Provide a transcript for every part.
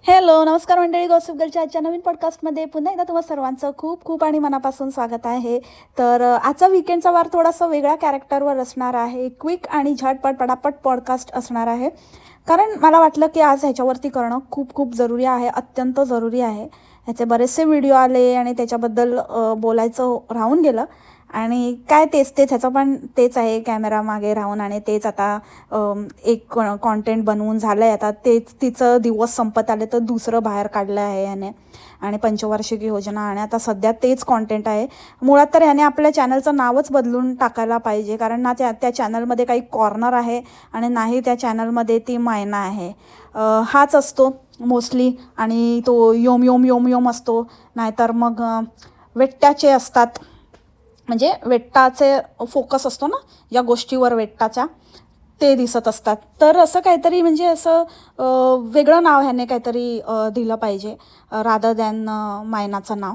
Hello नमस्कार मंडळी, gossip गर्लच्या आजच्या नवीन पॉडकास्टमध्ये पुन्हा एकदा तुम्हा सर्वांचं खूप खूप आणि मनापासून स्वागत आहे. तर आजचा वीकेंडचा वार थोडासा वेगळ्या कॅरेक्टरवर असणार आहे. क्विक आणि झटपट पटापट पॉडकास्ट असणार आहे, कारण मला वाटलं की आज ह्याच्यावरती करणं खूप खूप जरुरी आहे, अत्यंत जरुरी आहे. ह्याचे बरेचसे व्हिडिओ आले आणि त्याच्याबद्दल बोलायचं राहून गेलं. आणि काय तेच तेच ह्याचं पण तेच आहे, कॅमेरा मागे राहून आणि तेच आता एक कॉन्टेंट बनवून झालं आहे. आता तेच तिचं दिवस संपत आले तर दुसरं बाहेर काढलं आहे ह्याने, आणि पंचवार्षिक योजना, आणि आता सध्या तेच कॉन्टेंट आहे. मुळात तर ह्याने आपल्या चॅनलचं नावच बदलून टाकायला पाहिजे, कारण ना त्या चॅनलमध्ये काही कॉर्नर आहे आणि नाही त्या चॅनलमध्ये ती मायना आहे. हाच असतो मोस्टली, आणि तो योम योम योम योम असतो, नाहीतर मग वेट्ट्याचे असतात. म्हणजे वेट्टाचे फोकस असतो ना या गोष्टीवर, वेट्टाच्या, ते दिसत असतात. तर असं काहीतरी, म्हणजे असं वेगळं नाव ह्याने काहीतरी दिलं पाहिजे रादर दॅन मैनाचं नाव,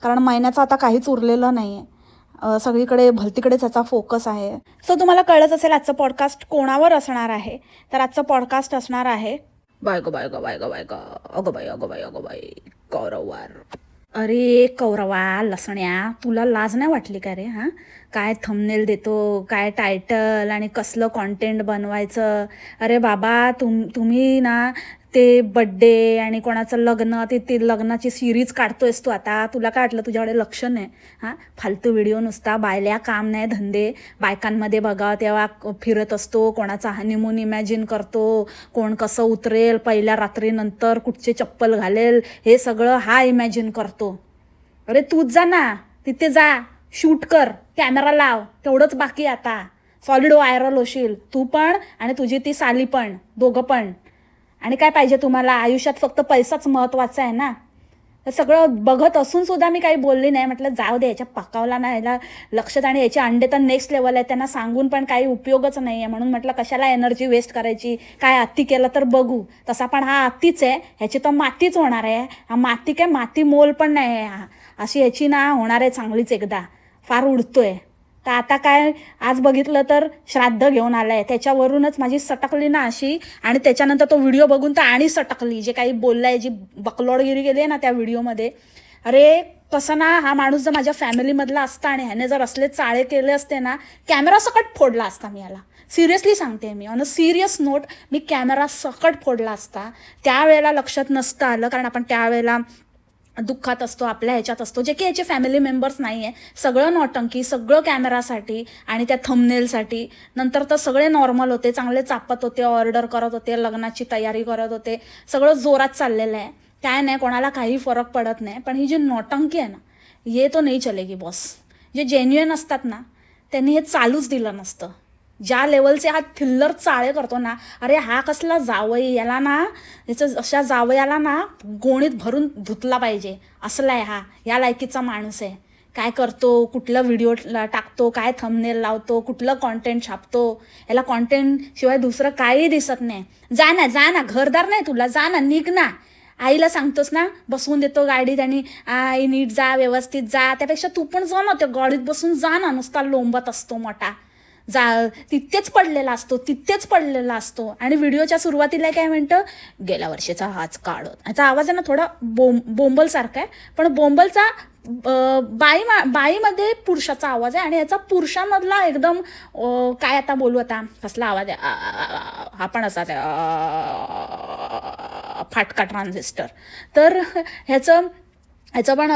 कारण मैनाचं आता काहीच उरलेलं नाही आहे. सगळीकडे भलतीकडेच याचा फोकस आहे. सो तुम्हाला कळलंच असेल आजचं पॉडकास्ट कोणावर असणार आहे. तर आजचं पॉडकास्ट असणार आहे बाय ग बाय ग बाय ग बाय ग अगं बाई अगं बाई अगं बाई कौरववार. अरे कौरवा लसण्या, तुला लाज नाही वाटली का रे? हां, काय थंबनेल देतो, काय टायटल, आणि कसलं कॉन्टेंट बनवायचं. अरे बाबा, तुम्ही ना ते बड्डे आणि कोणाचं लग्न, ते लग्नाची सिरीज काढतोयस तू आता. तुला काय वाटलं तुझ्याकडे लक्ष नाही? हां, फालतू व्हिडिओ नुसता, बायल्या काम नाही धंदे. बायकांमध्ये बघा तेव्हा फिरत असतो, कोणाचा हनीमून इमॅजिन करतो, कोण कसं उतरेल पहिल्या रात्रीनंतर, कुठचे चप्पल घालेल, हे सगळं हा इमॅजिन करतो. अरे तूच जा ना तिथे, जा शूट कर, कॅमेरा लाव, तेवढंच बाकी आता. सॉलिड व्हायरल होशील तू पण आणि तुझी ती साली पण, दोघं पण. आणि काय पाहिजे तुम्हाला आयुष्यात? फक्त पैसाच महत्त्वाचा आहे ना. हे सगळं बघत असून सुद्धा मी काही बोलली नाही. म्हटलं जाऊ दे, याच्या पकावला ना, याला लक्षात, आणि याचे अंडे तर नेक्स्ट लेवल आहे, त्यांना सांगून पण काही उपयोगच नाही आहे. म्हणून म्हटलं कशाला एनर्जी वेस्ट करायची, काय अति केलं तर बघू. तसा पण हा अतिच आहे, ह्याची तर मातीच होणार आहे. हा माती काय, माती मोल पण नाही आहे हा. अशी ह्याची ना होणार आहे चांगलीच एकदा, फार उडतोय. तर आता काय, आज बघितलं तर श्राद्ध घेऊन आलाय, त्याच्यावरूनच माझी सटकली ना अशी. आणि त्याच्यानंतर तो व्हिडिओ बघून तर आणि सटकली, जे काही बोललाय, जी बकलोडगिरी गेली आहे ना त्या व्हिडिओमध्ये. अरे कसं ना, हा माणूस जर माझ्या फॅमिलीमधला असता आणि ह्याने जर असले चाळे केले असते ना, कॅमेरा सकट फोडला असता मी याला. सिरियसली सांगते मी, ऑन अ सिरियस नोट, मी कॅमेरा सकट फोडला असता. त्यावेळेला लक्षात नसतं आलं, कारण आपण त्यावेळेला दुःखात असतो, आपल्या ह्याच्यात असतो, जे की याचे फॅमिली मेंबर्स नाही आहे. सगळं नौटंकी, सगळं कॅमेरासाठी आणि त्या थंबनेलसाठी. नंतर तर सगळे नॉर्मल होते, चांगले चापत होते, ऑर्डर करत होते, लग्नाची तयारी करत होते, सगळं जोरात चाललेलं आहे. काय नाही, कोणाला काही फरक पडत नाही. पण ही जी नौटंकी आहे ना, ये तो नाही चलेगी बॉस. जे जेन्युइन असतात ना, त्यांनी हे चालूच दिलं नसतं. ज्या लेवलचे हा थिल्लर चाळे करतो ना, अरे हा कसला जावई, याला ना, याचं अशा जावयाला ना गोणीत भरून धुतला पाहिजे, असला आहे हा, या लायकीचा माणूस आहे. काय करतो, कुठला व्हिडिओ टाकतो, काय थंबनेल लावतो, कुठलं कॉन्टेंट छापतो, याला कॉन्टेंट शिवाय दुसरं काही दिसत नाही. जा ना, जा ना, घरदार नाही तुला, जा ना, निघ ना. आईला सांगतोस ना, बसवून देतो गाडीत, आणि आई नीट जा, व्यवस्थित जा. त्यापेक्षा तू पण जा ना, त्या गाडीत बसून जा ना, नुसता लोंबत असतो मोठा. जा, तिथेच पडलेला असतो, तिथेच पडलेला असतो. आणि व्हिडिओच्या सुरुवातीला काय म्हणतं, गेल्या वर्षीचा हाच काढ. ह्याचा आवाज आहे ना थोडा बोंबलसारखा आहे, पण बोंबलचा बाईमध्ये पुरुषाचा आवाज आहे, आणि याचा पुरुषामधला एकदम काय आता बोलू, आता कसला आवाज आहे, हा पण असाच आहे, फाटका ट्रान्झिस्टर. तर ह्याचं पण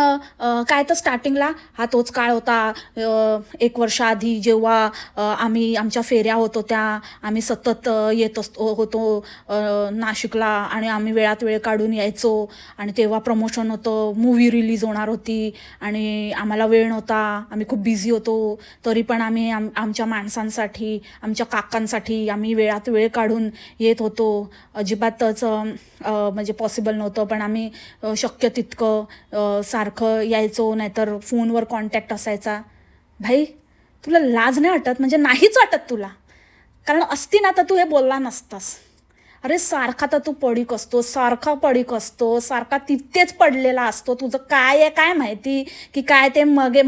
काय, तर स्टार्टिंगला हा तोच काळ होता, 1 वर्ष आधी, जेव्हा आम्ही आमच्या फेऱ्या होत होत्या, आम्ही सतत येत होतो नाशिकला, आणि आम्ही वेळात वेळ काढून यायचो, आणि तेव्हा प्रमोशन होतं, मूवी रिलीज होणार होती, आणि आम्हाला वेळ नव्हता, आम्ही खूप बिझी होतो. तरी पण आम्ही आमच्या माणसांसाठी, आमच्या काकांसाठी आम्ही वेळात वेळ काढून येत होतो. अजिबातच म्हणजे पॉसिबल नव्हतं, पण आम्ही शक्य तितकं सारखं यायचो, नाहीतर फोनवर कॉन्टॅक्ट असायचा. भाई, तुला लाज नाही वाटत? म्हणजे नाहीच वाटत तुला? कारण असती ना तर तू हे बोलला नसतास. अरे सारखा तर तू पडीक असतो, सारखा पडीक असतो, सारखा तिथेच पडलेला असतो. तुझं काय आहे काय माहिती, की काय ते मगे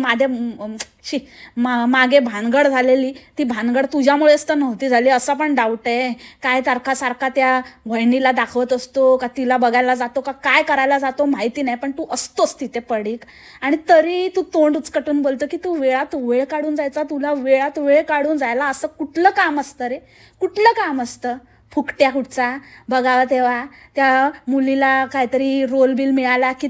शी मागे भानगड झालेली ती भानगड तुझ्यामुळेच तर नव्हती झाली असा पण डाऊट आहे. काय सारखा त्या वहिनीला दाखवत असतो का तिला बघायला जातो का काय करायला जातो माहिती नाही, पण तू असतोच तिथे पडीक. आणि तरी तू तोंड उचकटून बोलतो की तू वेळात वेळ काढून जायचा, तुला वेळात वेळ काढून जायला असं कुठलं काम असतं रे? कुठलं काम असतं? फुकट्या कुठचा बघावा तेव्हा त्या मुलीला काहीतरी रोल बिल मिळाला की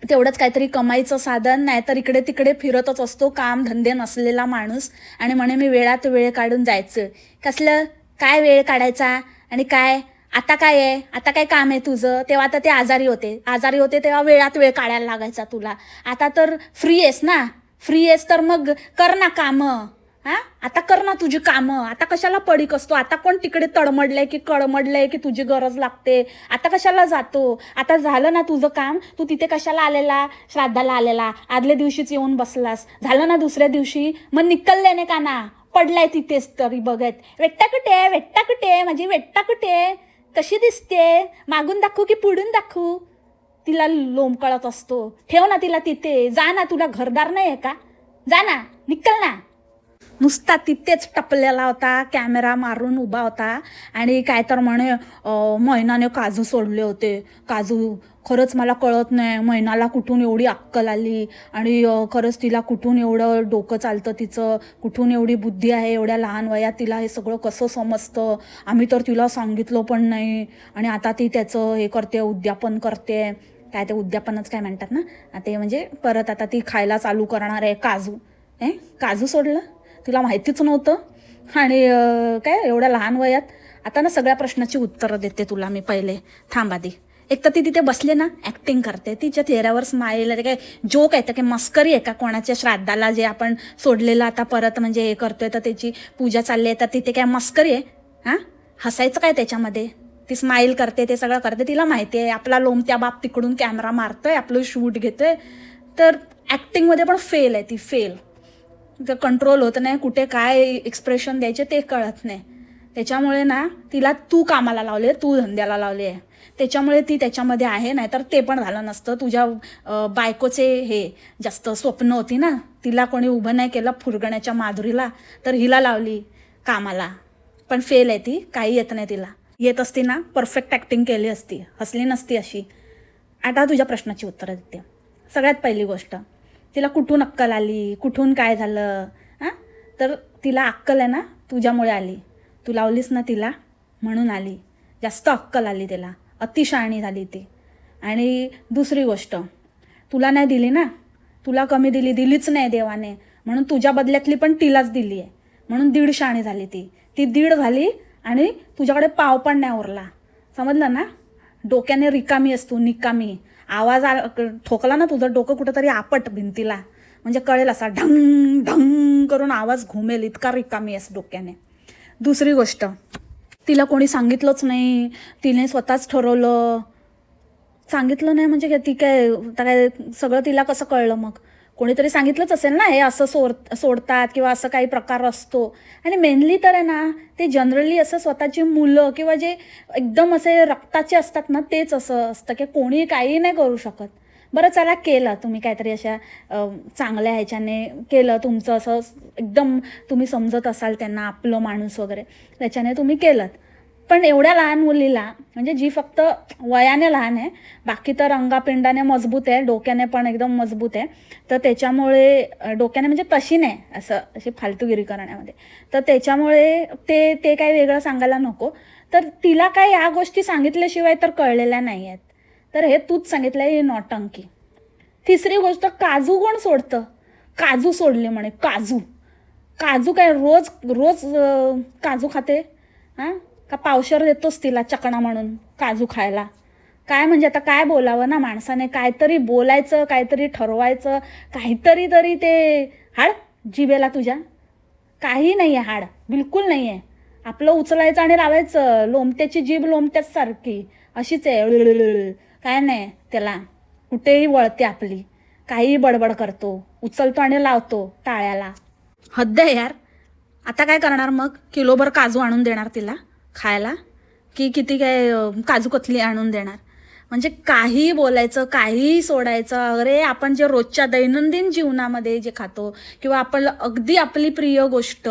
तेवढंच काहीतरी कमाईचं साधन, नाहीतर इकडे तिकडे फिरतच असतो काम धंदे नसलेला माणूस. आणि म्हणे मी वेळात वेळ काढून जायचं. कसलं काय वेळ काढायचा? आणि काय आता काय आहे? आता काय काम आहे तुझं? तेव्हा आता ते आजारी होते तेव्हा वेळात वेळ काढायला लागायचा तुला. आता तर फ्री आहेस ना, फ्री आहेस तर मग कर ना कामं. हा आता कर ना तुझी कामं. आता कशाला पडीक असतो? आता कोण तिकडे तडमडलंय की कळमडलंय की तुझी गरज लागते? आता कशाला जातो? आता झालं ना तुझं काम, तू तिथे कशाला आलेला? श्राद्धाला आलेला, आदल्या दिवशीच येऊन बसलास, झालं ना दुसऱ्या दिवशी मग निकलल्याने का ना पडलाय तिथेच तरी बघत. वेट्टा कुठे माझी वेट्टा कुठे? कशी दिसते? मागून दाखवू की पुढून दाखवू? तिला लोंबकळत असतो. ठेव ना तिला तिथे, जा ना, तुला घरदार नाही आहे का? जा ना, निकल ना. नुसता तिथेच टपलेला होता, कॅमेरा मारून उभा होता. आणि काय तर म्हणे मैनाने काजू सोडले होते. काजू खरंच मला कळत नाही मैनाला कुठून एवढी अक्कल आली, आणि खरंच तिला कुठून एवढं डोकं चालतं तिचं, कुठून एवढी बुद्धी आहे, एवढ्या लहान वयात तिला हे सगळं कसं समजतं, आम्ही तर तिला सांगितलं पण नाही. आणि आता ती त्याचं हे करते, उद्यापन करते. काय ते उद्यापनच काय म्हणतात ना ते, म्हणजे परत आता ती खायला चालू करणार आहे काजू. काजू सोडलं? तुला माहितीच नव्हतं? आणि काय एवढ्या लहान वयात? आता ना सगळ्या प्रश्नाची उत्तरं देते तुला मी. पहिले थांब आधी. एक तर ती तिथे बसले ना ॲक्टिंग करते, तिच्या चेहऱ्यावर स्माईल आहे. काय जोक आहे तर काय मस्करी आहे का? कोणाच्या श्राद्धाला जे आपण सोडलेलं आता परत म्हणजे हे करतोय तर त्याची पूजा चालली आहे तर तिथे काय मस्करी आहे? हां, हसायचं काय त्याच्यामध्ये? ती स्माईल करते, ते सगळं करते. तिला माहिती आहे आपला लोमत्या बाप तिकडून कॅमेरा मारतोय, आपलं शूट घेतोय. तर ॲक्टिंगमध्ये पण फेल आहे ती, फेल. कंट्रोल होत नाही, कुठे काय एक्सप्रेशन द्यायचे ते कळत नाही. त्याच्यामुळे ना तिला तू कामाला लावले, तू धंद्याला लावले आहे, त्याच्यामुळे ती त्याच्यामध्ये आहे. नाही तर ते पण झालं नसतं. तुझ्या बायकोचे हे जास्त स्वप्न होती ना, तिला कोणी उभं नाही केलं फुरगण्याच्या माधुरीला, तर हिला लावली कामाला. पण फेल आहे ती, काही येत नाही तिला. येत असती ना परफेक्ट ॲक्टिंग केली असती, हसली नसती अशी. आता तुझ्या प्रश्नाची उत्तरं देते. सगळ्यात पहिली गोष्ट, तिला कुठून अक्कल आली, कुठून काय झालं? हां, तर तिला अक्कल आहे ना तुझ्यामुळे आली. तू लावलीस ना तिला म्हणून आली. जास्त अक्कल आली तिला, अतिशहाणी झाली ती. आणि दुसरी गोष्ट, तुला नाही दिली ना, तुला कमी दिलीच नाही देवाने, म्हणून तुझ्या बदल्यातली पण तिलाच दिली आहे, म्हणून दीड शहाणी झाली ती. ती दीड झाली आणि तुझ्याकडे पाव पण नाही उरला. समजलं ना? डोक्याने रिकामी असतो, निकामी. आवाज ठोकला ना तुझं डोकं कुठंतरी आपट भिंतीला, म्हणजे कळेल असा ढंग ढंग करून आवाज घुमेल, इतका रिकामी आहेस डोक्याने. दुसरी गोष्ट, तिला कोणी सांगितलंच नाही, तिने स्वतःच ठरवलं. सांगितलं नाही म्हणजे ती काय सगळं तिला कसं कळलं मग? कोणीतरी सांगितलंच असेल ना हे असं सोडतात किंवा असं काही प्रकार असतो. आणि मेनली तर आहे ना, ते जनरली असं स्वतःची मुलं किंवा जे एकदम असे रक्ताचे असतात ना तेच असं असतं की कोणी काही नाही करू शकत. बरं चला केलं तुम्ही काहीतरी अशा चांगल्या ह्याच्याने केलं, तुमचं असं एकदम तुम्ही समजत असाल त्यांना आपलं माणूस वगैरे, त्याच्याने तुम्ही केलं. पण एवढ्या लहान मुलीला, म्हणजे जी फक्त वयाने लहान आहे, बाकी तर अंगापिंडाने मजबूत आहे, डोक्याने पण एकदम मजबूत आहे, तर त्याच्यामुळे डोक्याने म्हणजे तशी नाही असं अशी फालतूगिरी करण्यामध्ये, तर त्याच्यामुळे ते काही वेगळं सांगायला नको. तर तिला काय ह्या गोष्टी सांगितल्याशिवाय तर कळलेल्या नाही आहेत, तर हे तूच सांगितलं आहे, ही नौटंकी. तिसरी गोष्ट, काजू कोण सोडतं? काजू सोडले म्हणे, काजू काय रोज रोज काजू खाते? हां, का पावशर देतोस तिला चकणा म्हणून काजू खायला? काय म्हणजे आता काय बोलावं ना माणसाने? काहीतरी बोलायचं, काहीतरी ठरवायचं, काहीतरी तरी ते हाड जिभेला तुझ्या काही नाही आहे, हाड बिलकुल नाही आहे. आपलं उचलायचं आणि लावायचं, लोमत्याची जीभ लोमत्याच सारखी अशीच आहे. काय नाही त्याला, कुठेही वळते आपली, काहीही बडबड करतो, उचलतो आणि लावतो टाळ्याला. हद्द आहे यार. आता काय करणार मग? किलोभर काजू आणून देणार तिला खायला की किती काय काजू कतली आणून देणार? म्हणजे काहीही बोलायचं, काहीही सोडायचं. अरे आपण जे रोजच्या दैनंदिन जीवनामध्ये जे खातो किंवा आपण अगदी आपली प्रिय गोष्ट,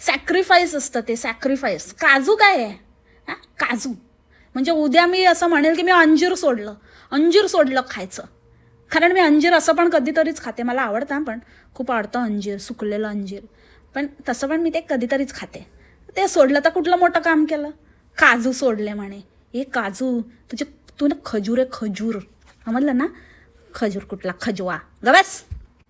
सॅक्रिफाईस असतं ते, सॅक्रिफाईस. काजू काय आहे? हां, काजू. म्हणजे उद्या मी असं म्हणेल की मी अंजीर सोडलं खायचं. कारण मी अंजीर असं पण कधीतरीच खाते, मला आवडतं पण खूप आवडतं अंजीर, सुकलेलं अंजीर. पण तसं पण मी ते कधीतरीच खाते. ते सोडलं तर कुठलं मोठं काम केलं? काजू सोडले म्हणे. हे काजू तू ना खजूर आहे, खजूर. समजलं ना? खजूर कुठला? खजवा. गबस.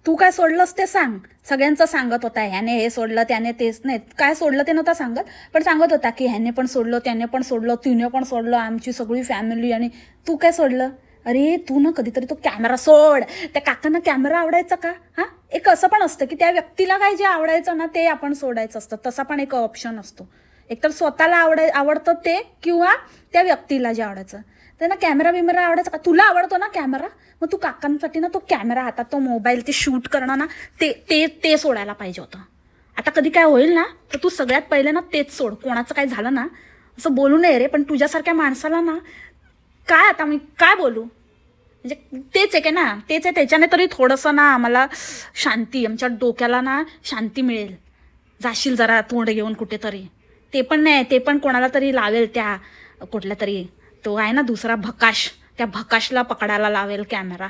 तू काय सोडलंस ते सांग. सगळ्यांचं सांगत होता, ह्याने हे सोडलं, त्याने तेच नाही. काय सोडलं ते नव्हता सांगत, पण सांगत होता की ह्याने पण सोडलं, त्याने पण सोडलं, तिने पण सोडलं, आमची सगळी फॅमिली. आणि तू काय सोडलं? अरे तू ना कधीतरी तो कॅमेरा सोड. त्या काकांना कॅमेरा आवडायचा का? हां, एक असं पण असतं की त्या व्यक्तीला काय जे आवडायचं ना ते आपण सोडायचं असतं. तसा पण एक ऑप्शन असतो. एकतर स्वतःला आवडतं ते, किंवा त्या व्यक्तीला जे आवडायचं. त्यांना कॅमेरा बिमेरा आवडायचा का? तुला आवडतो ना कॅमेरा, मग तू काकांसाठी ना तो कॅमेरा हातात, तो मोबाईल, ते शूट करणं ना, ते सोडायला पाहिजे होतं. आता कधी काय होईल ना तर तू सगळ्यात पहिले ना तेच सोड. कोणाचं काय झालं ना असं बोलू नये रे, पण तुझ्यासारख्या माणसाला ना काय, आता मी काय बोलू? म्हणजे तेच आहे की ना, तेच आहे. त्याच्याने तरी थोडंसं ना आम्हाला शांती, आमच्या डोक्याला ना शांती मिळेल. जाशील जरा तोंड घेऊन कुठेतरी. ते पण नाही, ते पण कोणाला तरी लावेल, त्या कुठल्या तरी, तो आहे ना दुसरा भकाश, त्या भकाशला पकडायला लावेल कॅमेरा.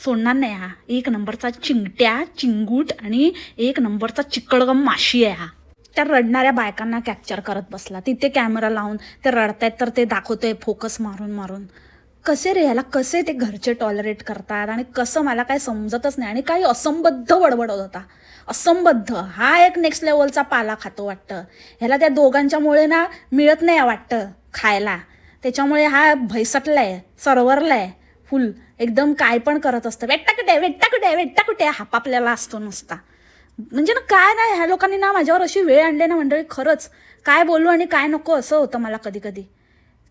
सोडणार नाही हा. एक नंबरचा चिंगूट आणि एक नंबरचा चिकळगम माशी आहे हा. त्या रडणाऱ्या बायकांना कॅप्चर करत बसला तिथे कॅमेरा लावून. ते रडतायत तर ते दाखवतोय फोकस मारून मारून. कसे रे, ह्याला कसे ते घरचे टॉलरेट करतात आणि कसं, मला काय समजतच नाही. आणि काही असंबद्ध बडबडत होता. असंबद्ध. हा एक नेक्स्ट लेवलचा पाला खातो वाटतं. ह्याला त्या दोघांच्यामुळे ना मिळत नाही वाटतं खायला. त्याच्यामुळे हा भैसटलाय, सरवरलाय फुल. एकदम काय पण करत असतं. वेट्टा कुठे हापापल्याला असतो नुसता. म्हणजे ना काय नाही, ह्या लोकांनी ना माझ्यावर अशी वेळ आणली ना मंडळी, खरंच. काय बोलू आणि काय नको असं होतं मला कधी कधी.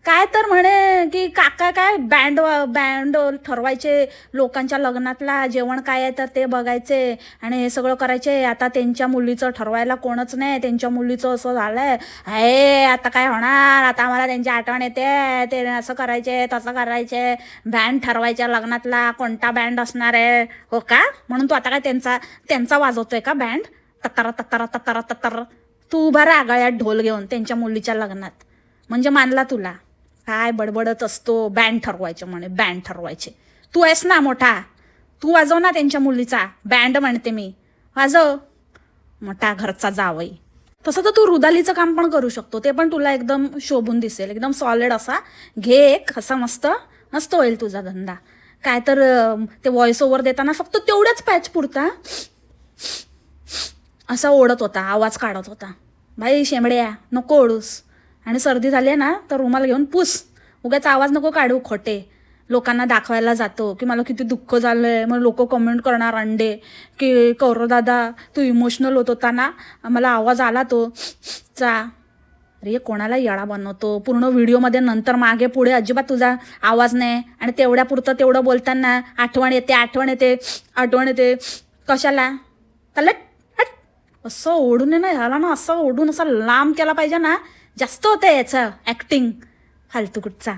काय तर म्हणे की काका काय बँड ठरवायचे, लोकांच्या लग्नातला जेवण काय आहे तर ते बघायचे आणि हे सगळं करायचे. आता त्यांच्या मुलीचं ठरवायला कोणच नाही, त्यांच्या मुलीचं असं झालंय. हे आता काय होणार? आता आम्हाला त्यांची आठवण येते, ते असं करायचे तसं करायचे. बँड ठरवायच्या लग्नातला, कोणता बँड असणार आहे. हो का? म्हणून तू आता काय त्यांचा वाजवतोय का बँड? तत्तारा तत्तारा तत्तारा तत्तारा. तू उभा राहा गळ्यात ढोल घेऊन त्यांच्या मुलीच्या लग्नात. म्हणजे मानला तुला. काय बडबडत असतो, बँड ठरवायचे म्हणे, बँड ठरवायचे. तू आहेस ना मोठा, तू वाजव ना त्यांच्या मुलीचा बँड, म्हणते मी. वाजव, मोठा घरचा जावई. तसं तर तू रुदालीचं काम पण करू शकतो, ते पण तुला एकदम शोभून दिसेल. एकदम सॉलिड असा घे एक, असा मस्त मस्त होईल तुझा धंदा. काय तर ते व्हॉइस ओव्हर देताना फक्त तेवढ्याच पॅच पुरता असा ओढत होता, आवाज काढत होता. भाई शेंबड्या नको ओढूस. आणि सर्दी झाली आहे ना तर रुमाल घेऊन पुस. उगाच आवाज नको काढू खोटे. लोकांना दाखवायला जातो की मला किती दुःख झालंय, मग लोक कमेंट करणार अंडे की कौरव दादा तू इमोशनल होत होता ना, मला आवाज आला तो चा. अरे कोणाला येडा बनवतो पूर्ण व्हिडिओमध्ये, नंतर मागे पुढे अजिबात तुझा आवाज नाही. आणि तेवढ्या पुरतं तेवढं बोलताना आठवण येते. कशाला? तलट हट. असं ओढून ना ह्याला ना, असं ओढून असा लांब केला पाहिजे ना, जास्त होतं याचं ॲक्टिंग फालतू कुठचा.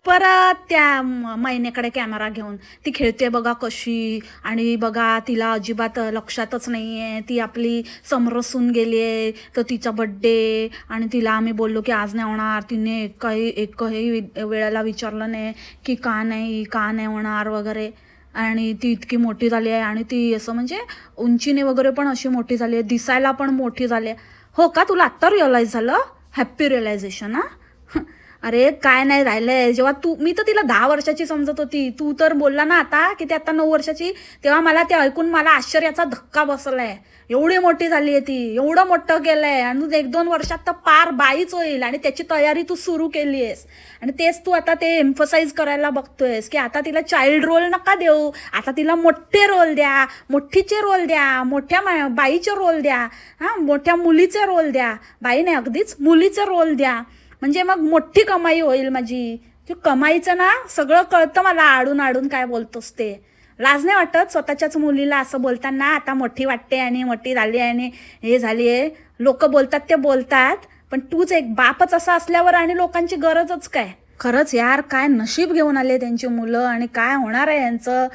परत त्या मैनेकडे कॅमेरा घेऊन ती खेळते बघा कशी, आणि बघा तिला अजिबात लक्षातच नाही आहे, ती आपली समरसून गेली आहे तर तिचा बड्डे, आणि तिला आम्ही बोललो की आज नाही होणार. तिने एकही वेळेला विचारलं नाही की का नाही होणार वगैरे. आणि ती इतकी मोठी झाली आहे, आणि ती असं म्हणजे उंचीने वगैरे पण अशी मोठी झाली आहे, दिसायला पण मोठी झाली आहे. हो का? तुला आत्ता रिअलाईज झालं? Happy realisation. हां. अरे काय नाही राहिलंय. जेव्हा मी तर तिला 10 वर्षाची समजत होती. तू तर बोलला ना आता की ती आता 9 वर्षाची, तेव्हा मला ते ऐकून मला आश्चर्याचा धक्का बसलाय. एवढी मोठी झाली आहे ती, एवढं मोठं केलंय, आणि 1-2 वर्षात तर पार बाईच होईल, आणि त्याची तयारी तू सुरू केली आहेस. आणि तेच तू आता ते एम्फसाईज करायला बघतोयस की आता तिला चाइल्ड रोल नका देऊ, आता तिला मोठे रोल द्या, मोठीचे रोल द्या, मोठ्या बाईचे रोल द्या, हां, मोठ्या मुलीचे रोल द्या. बाई नाही, अगदीच मुलीचे रोल द्या. म्हणजे मग मोठी कमाई होईल माझी. तू कमाईचं ना सगळं कळतं मला, आडून काय बोलतोस ते. लाज नाही वाटत स्वतःच्याच मुलीला असं बोलताना? आता मोठी वाटते आणि मोठी झाली आणि हे झाली आहे. लोक बोलतात ते बोलतात, पण तूच एक बापच असा असल्यावर आणि लोकांची गरजच काय? खरंच यार, काय नशीब घेऊन आले त्यांची मुलं आणि काय होणार आहे यांचं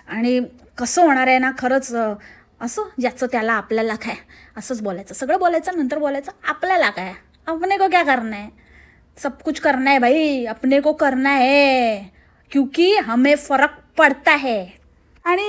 आणि कसं होणार आहे ना. खरंच असं ज्याचं त्याला आपल्याला काय असंच बोलायचं, सगळं बोलायचं, नंतर बोलायचं आपल्याला काय, अपने को क्या करना है, सब कुछ करना है भाई, अपने को करना है क्योंकि हमें फरक पडता है. आणि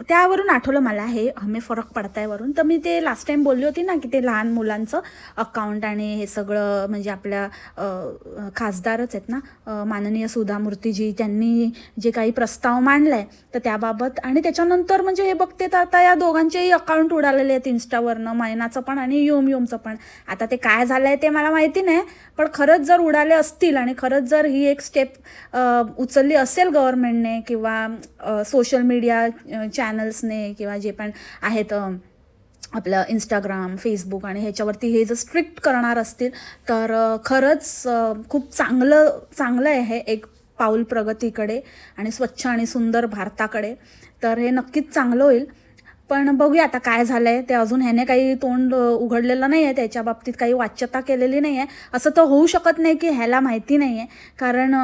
त्यावरून आठवलं मला हे हमें फरक पडताय वरून, तर मी ते लास्ट टाइम बोलली होती ना की ते लहान मुलांचं अकाउंट आणि हे सगळं म्हणजे आपल्या खासदारच आहेत ना माननीय सुधा मूर्तीजी, त्यांनी जे काही प्रस्ताव मांडलाय तर त्याबाबत. आणि त्याच्यानंतर म्हणजे हे बघते तर आता या दोघांचेही अकाउंट उडालेले आहेत इन्स्टावरनं, मैनाचं पण आणि योमचं पण. आता ते काय झालं आहे ते मला माहिती नाही, पण खरंच जर उडाले असतील आणि खरंच जर ही एक स्टेप उचलली असेल गव्हर्नमेंटने किंवा सोशल मीडिया चॅनल्सने किंवा जे पण आहेत आपलं इंस्टाग्राम, फेसबुक आणि ह्याच्यावरती हे जर स्ट्रिक्ट करणार असतील तर खरंच खूप चांगलं आहे एक पाऊल प्रगतीकडे आणि स्वच्छ आणि सुंदर भारताकडे. तर हे नक्कीच चांगलं होईल. पण बघूया आता काय झालं आहे ते. अजून ह्याने काही तोंड उघडलेलं नाही आहे, त्याच्या बाबतीत काही वाच्यता केलेली नाही आहे. असं तर होऊ शकत नाही की ह्याला माहिती नाही आहे, कारण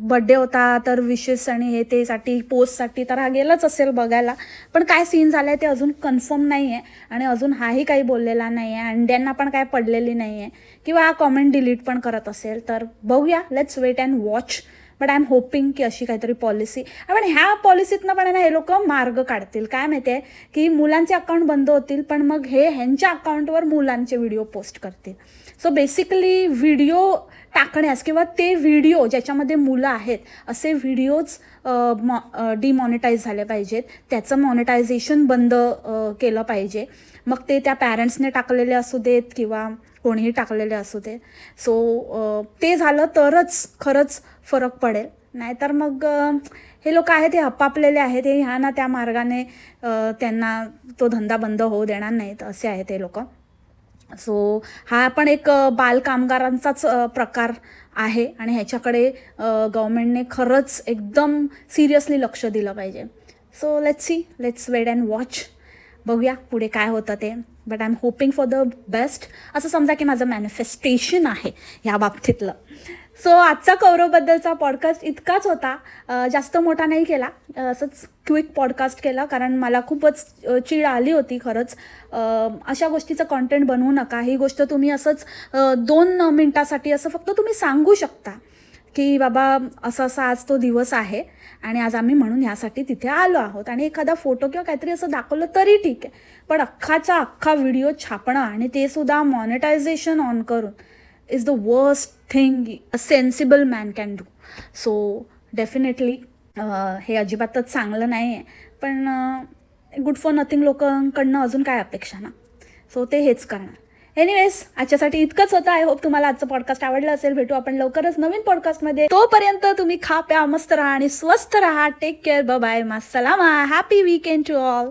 बड्डे होता तर विशेस आणि हे तेसाठी पोस्टसाठी तर हा गेलाच असेल बघायला. पण काय सीन झालं आहे ते अजून कन्फर्म नाही आहे आणि अजून हाही काही बोललेला नाही आहे. अंड्यांना पण काय पडलेली नाही आहे किंवा हा कॉमेंट डिलीट पण करत असेल. तर बघूया, let's wait and watch. But I am hoping की अशी काहीतरी पॉलिसी. पण ह्या पॉलिसीतनं पण ना हे लोक मार्ग काढतील. काय माहिती आहे की मुलांचे अकाउंट बंद होतील पण मग हे ह्यांच्या अकाउंटवर मुलांचे व्हिडिओ पोस्ट करतील. सो बेसिकली व्हिडिओ टाकण्यास किंवा ते व्हिडिओ ज्याच्यामध्ये मुलं आहेत असे व्हिडिओज डिमॉनिटाईज झाले पाहिजेत, त्याचं मॉनिटायझेशन बंद केलं पाहिजे. मग ते त्या पॅरेंट्सने टाकलेले असू देत किंवा कोणीही टाकलेले असू दे. सो ते झालं तरच खरंच फरक पडेल. नाहीतर मग हे लोक आहेत हे आपापलेले आहेत, हे ह्या ना त्या मार्गाने त्यांना तो धंदा बंद होऊ देणार नाहीत असे आहेत हे लोक. सो हा पण एक बालकामगारांचाच प्रकार आहे आणि ह्याच्याकडे गव्हर्नमेंटने खरंच एकदम सिरियसली लक्ष दिलं पाहिजे. So let's wait and watch. बघूया पुढे काय होतं ते. But I am hoping for the best. असं समजा की माझं मॅनिफेस्टेशन आहे ह्या बाबतीतलं. सो आजचा कौरवबद्दलचा पॉडकास्ट इतकाच होता, जास्त मोठा नाही केला, असंच क्विक पॉडकास्ट केला कारण मला खूपच चीड आली होती खरंच. अशा गोष्टीचं कॉन्टेंट बनवू नका. ही गोष्ट तुम्ही असंच 2 मिनटासाठी असं फक्त तुम्ही सांगू शकता की बाबा असं असा आज तो दिवस आहे आणि आज आम्ही म्हणून ह्यासाठी तिथे आलो आहोत आणि एखादा फोटो किंवा काहीतरी असं दाखवलं तरी ठीक आहे. पण अख्खाचा अख्खा व्हिडिओ छापणं आणि ते सुद्धा मॉनिटायझेशन ऑन करून is the worst thing a sensible man can do. So definitely हे अजिबातच चांगलं नाही आहे. पण गुड फॉर नथिंग लोकांकडनं अजून काय अपेक्षा ना. सो ते हेच करणार. एनिवेज आजच्यासाठी इतकंच होतं. आय होप तुम्हाला आजचं पॉडकास्ट आवडलं असेल. भेटू आपण लवकरच नवीन पॉडकास्टमध्ये. तोपर्यंत तुम्ही खा प्या मस्त राहा आणि स्वस्थ राहा. Take care. Bye bye. मास्सलामा. Happy weekend to all.